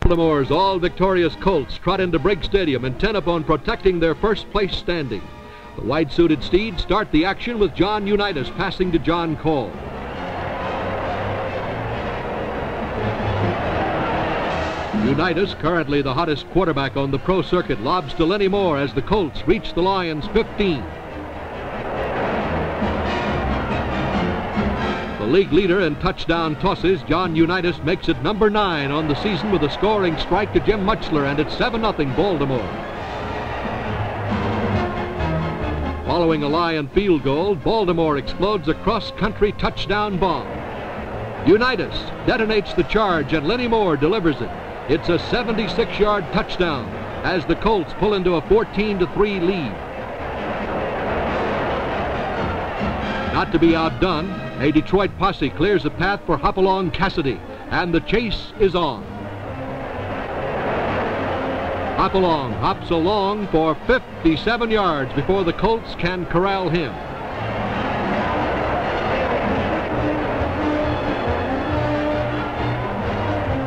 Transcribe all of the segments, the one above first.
Baltimore's all-victorious Colts trot into Briggs Stadium intent upon protecting their first-place standing. The white-suited steeds start the action with John Unitas passing to John Call. Unitas, currently the hottest quarterback on the pro circuit, lobs to Lenny Moore as the Colts reach the Lions' 15. The league leader in touchdown tosses, John Unitas, makes it number 9 on the season with a scoring strike to Jim Mutchler, and it's 7-0 Baltimore. Following a Lion field goal, Baltimore explodes a cross-country touchdown bomb. Unitas detonates the charge, and Lenny Moore delivers it. It's a 76-yard touchdown as the Colts pull into a 14-3 lead. Not to be outdone, a Detroit posse clears a path for Hopalong Cassidy, and the chase is on. Hopalong hops along for 57 yards before the Colts can corral him.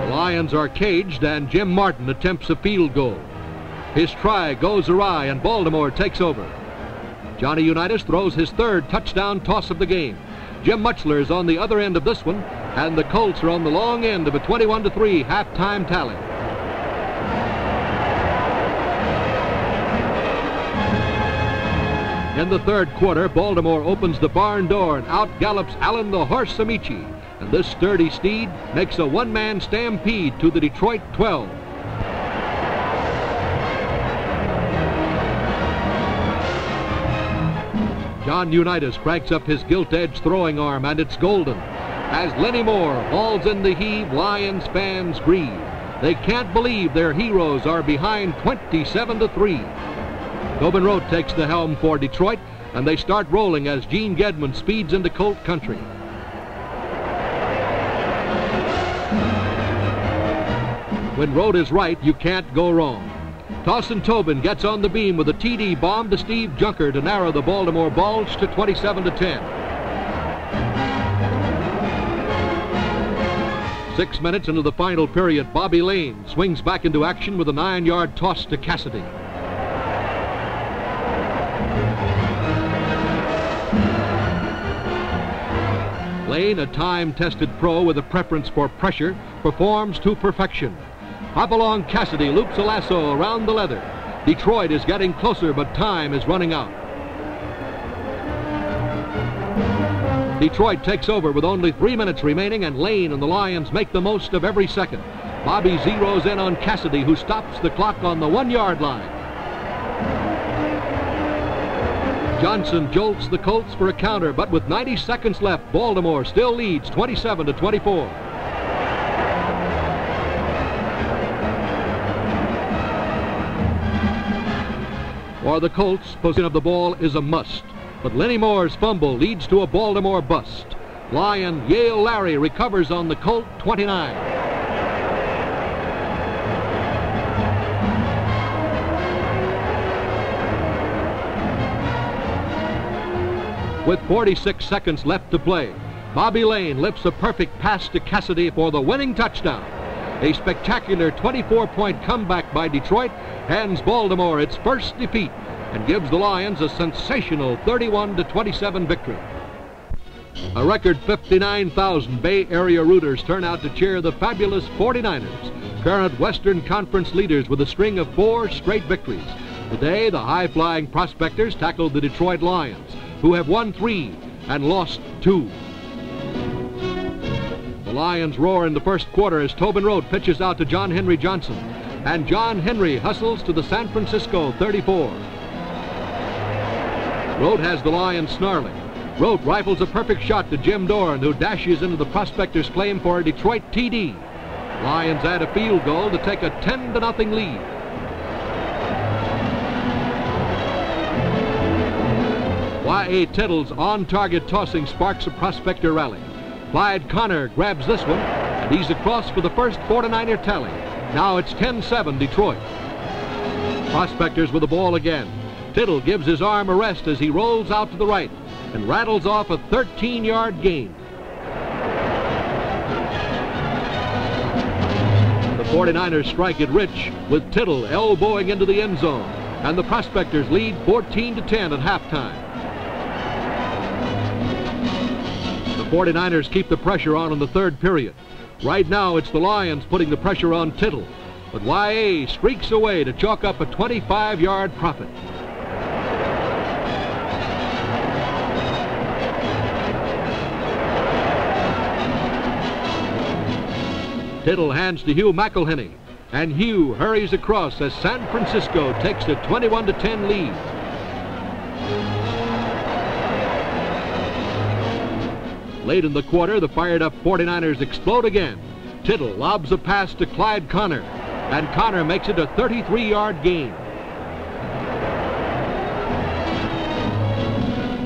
The Lions are caged, and Jim Martin attempts a field goal. His try goes awry, and Baltimore takes over. Johnny Unitas throws his third touchdown toss of the game. Jim Mutchler is on the other end of this one, and the Colts are on the long end of a 21-3 halftime tally. In the third quarter, Baltimore opens the barn door, and out gallops Allen the Horse Amici, and this sturdy steed makes a one-man stampede to the Detroit 12. John Unitas cranks up his gilt-edged throwing arm, and it's golden. As Lenny Moore hauls in the heave, Lions fans grieve. They can't believe their heroes are behind 27-3. Tobin Rote takes the helm for Detroit, and they start rolling as Gene Gedman speeds into Colt country. When Rote is right, you can't go wrong. Tossin Tobin gets on the beam with a TD bomb to Steve Junker to narrow the Baltimore Bulge to 27-10. 6 minutes into the final period, Bobby Lane swings back into action with a 9-yard toss to Cassidy. Lane, a time-tested pro with a preference for pressure, performs to perfection. Hopalong Cassidy loops a lasso around the leather. Detroit is getting closer, but time is running out. Detroit takes over with only 3 minutes remaining, and Lane and the Lions make the most of every second. Bobby zeroes in on Cassidy, who stops the clock on the 1-yard line. Johnson jolts the Colts for a counter, but with 90 seconds left, Baltimore still leads 27-24. For the Colts, possession of the ball is a must, but Lenny Moore's fumble leads to a Baltimore bust. Lion Yale Larry recovers on the Colt 29. With 46 seconds left to play, Bobby Lane lifts a perfect pass to Cassidy for the winning touchdown. A spectacular 24-point comeback by Detroit hands Baltimore its first defeat and gives the Lions a sensational 31-27 victory. A record 59,000 Bay Area rooters turn out to cheer the fabulous 49ers, current Western Conference leaders with a string of 4 straight victories. Today, the high-flying prospectors tackled the Detroit Lions, who have won 3 and lost 2. The Lions roar in the first quarter as Tobin Rote pitches out to John Henry Johnson, and John Henry hustles to the San Francisco 34. Rote has the Lions snarling. Rote rifles a perfect shot to Jim Doran, who dashes into the prospector's claim for a Detroit TD. Lions add a field goal to take a 10-0 lead. Y.A. Tittle's on-target tossing sparks a prospector rally. Clyde Connor grabs this one, and he's across for the first 49er tally. Now it's 10-7 Detroit. Prospectors with the ball again. Tittle gives his arm a rest as he rolls out to the right and rattles off a 13-yard gain. The 49ers strike it rich with Tittle elbowing into the end zone, and the Prospectors lead 14-10 at halftime. The 49ers keep the pressure on in the third period. Right now it's the Lions putting the pressure on Tittle, but YA streaks away to chalk up a 25-yard profit. Tittle hands to Hugh McElhenney, and Hugh hurries across as San Francisco takes a 21-10 lead. Late in the quarter, the fired-up 49ers explode again. Tittle lobs a pass to Clyde Connor, and Connor makes it a 33-yard gain.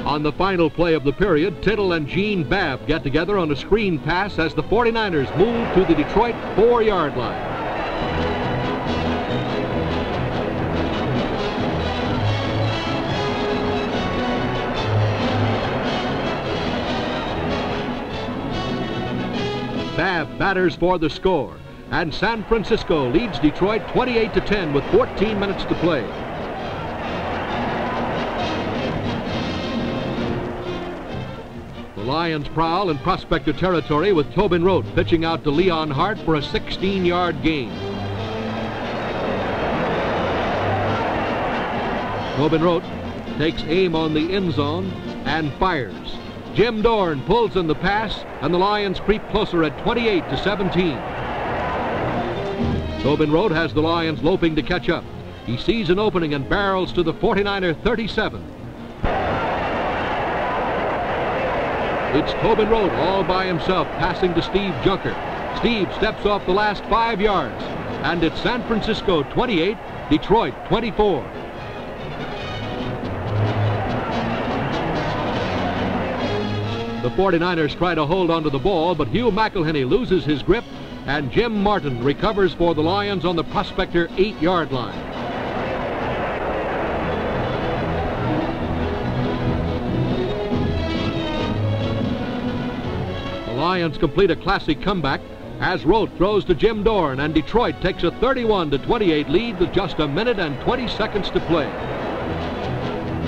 On the final play of the period, Tittle and Gene Babb get together on a screen pass as the 49ers move to the Detroit 4-yard line. Babb batters for the score, and San Francisco leads Detroit 28-10 with 14 minutes to play. The Lions prowl in Prospector territory with Tobin Rote pitching out to Leon Hart for a 16-yard gain. Tobin Rote takes aim on the end zone and fires. Jim Dorn pulls in the pass, and the Lions creep closer at 28-17. Tobin Rote has the Lions loping to catch up. He sees an opening and barrels to the 49er 37. It's Tobin Rote all by himself, passing to Steve Junker. Steve steps off the last 5 yards, and it's San Francisco 28, Detroit 24. The 49ers try to hold onto the ball, but Hugh McElhenney loses his grip, and Jim Martin recovers for the Lions on the Prospector 8-yard line. The Lions complete a classic comeback as Rote throws to Jim Dorn, and Detroit takes a 31-28 lead with just a minute and 20 seconds to play.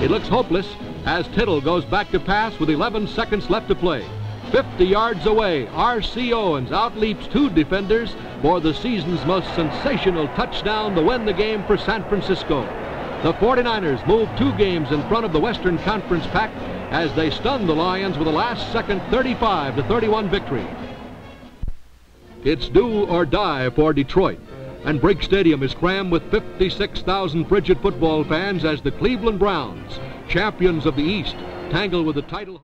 It looks hopeless as Tittle goes back to pass with 11 seconds left to play. 50 yards away, R.C. Owens outleaps 2 defenders for the season's most sensational touchdown to win the game for San Francisco. The 49ers move 2 games in front of the Western Conference pack as they stun the Lions with a last-second 35-31 victory. It's do or die for Detroit, and Briggs Stadium is crammed with 56,000 frigid football fans as the Cleveland Browns, champions of the East, tangle with the title.